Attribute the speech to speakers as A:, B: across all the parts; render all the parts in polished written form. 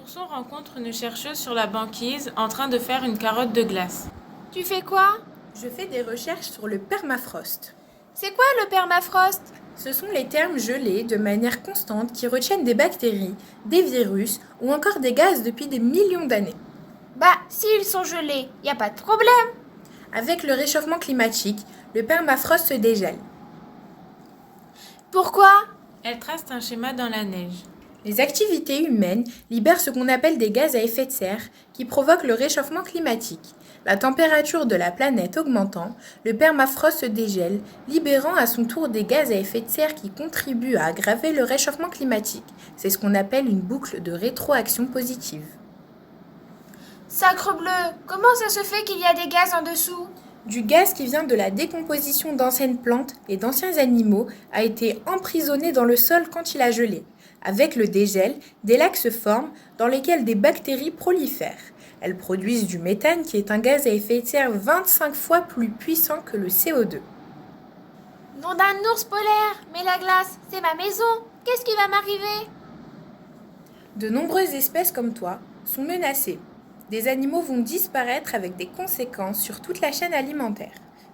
A: Ourson rencontre une chercheuse sur la banquise en train de faire une carotte de glace.
B: Tu fais quoi?
C: Je fais des recherches sur le permafrost.
B: C'est quoi le permafrost?
C: Ce sont les termes gelés de manière constante qui retiennent des bactéries, des virus ou encore des gaz depuis des millions d'années.
B: Bah, s'ils sont gelés, y a pas de problème.
C: Avec le réchauffement climatique, le permafrost se dégèle.
B: Pourquoi?
A: Elle trace un schéma dans la neige.
C: Les activités humaines libèrent ce qu'on appelle des gaz à effet de serre qui provoquent le réchauffement climatique. La température de la planète augmentant, le permafrost se dégèle, libérant à son tour des gaz à effet de serre qui contribuent à aggraver le réchauffement climatique. C'est ce qu'on appelle une boucle de rétroaction positive.
B: Sacrebleu, comment ça se fait qu'il y a des gaz en dessous?
C: Du gaz qui vient de la décomposition d'anciennes plantes et d'anciens animaux a été emprisonné dans le sol quand il a gelé. Avec le dégel, des lacs se forment dans lesquels des bactéries prolifèrent. Elles produisent du méthane qui est un gaz à effet de serre 25 fois plus puissant que le CO2.
B: Nom d'un ours polaire, mais la glace, c'est ma maison. Qu'est-ce qui va m'arriver?
C: De nombreuses espèces comme toi sont menacées. Des animaux vont disparaître avec des conséquences sur toute la chaîne alimentaire.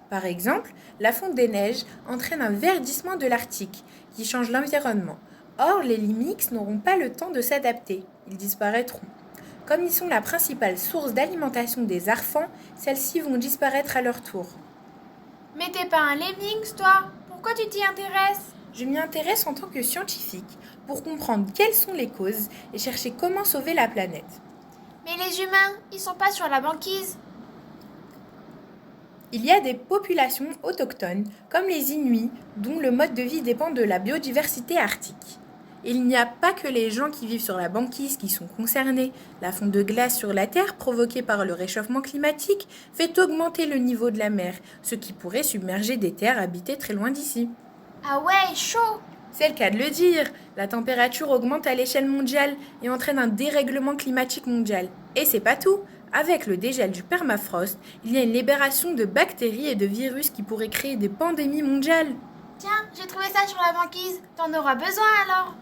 C: Par exemple, la fonte des neiges entraîne un verdissement de l'Arctique qui change l'environnement. Or, les lynx n'auront pas le temps de s'adapter, ils disparaîtront. Comme ils sont la principale source d'alimentation des arfans, celles-ci vont disparaître à leur tour.
B: Mais t'es pas un lemmings, toi? Pourquoi tu t'y intéresses?
C: Je m'y intéresse en tant que scientifique pour comprendre quelles sont les causes et chercher comment sauver la planète.
B: Mais les humains, ils sont pas sur la banquise.
C: Il y a des populations autochtones, comme les Inuits, dont le mode de vie dépend de la biodiversité arctique. Il n'y a pas que les gens qui vivent sur la banquise qui sont concernés. La fonte de glace sur la Terre, provoquée par le réchauffement climatique, fait augmenter le niveau de la mer, ce qui pourrait submerger des terres habitées très loin d'ici.
B: Ah ouais, chaud!
C: C'est le cas de le dire. La température augmente à l'échelle mondiale et entraîne un dérèglement climatique mondial. Et c'est pas tout. Avec le dégel du permafrost, il y a une libération de bactéries et de virus qui pourraient créer des pandémies mondiales.
B: Tiens, j'ai trouvé ça sur la banquise. T'en auras besoin alors?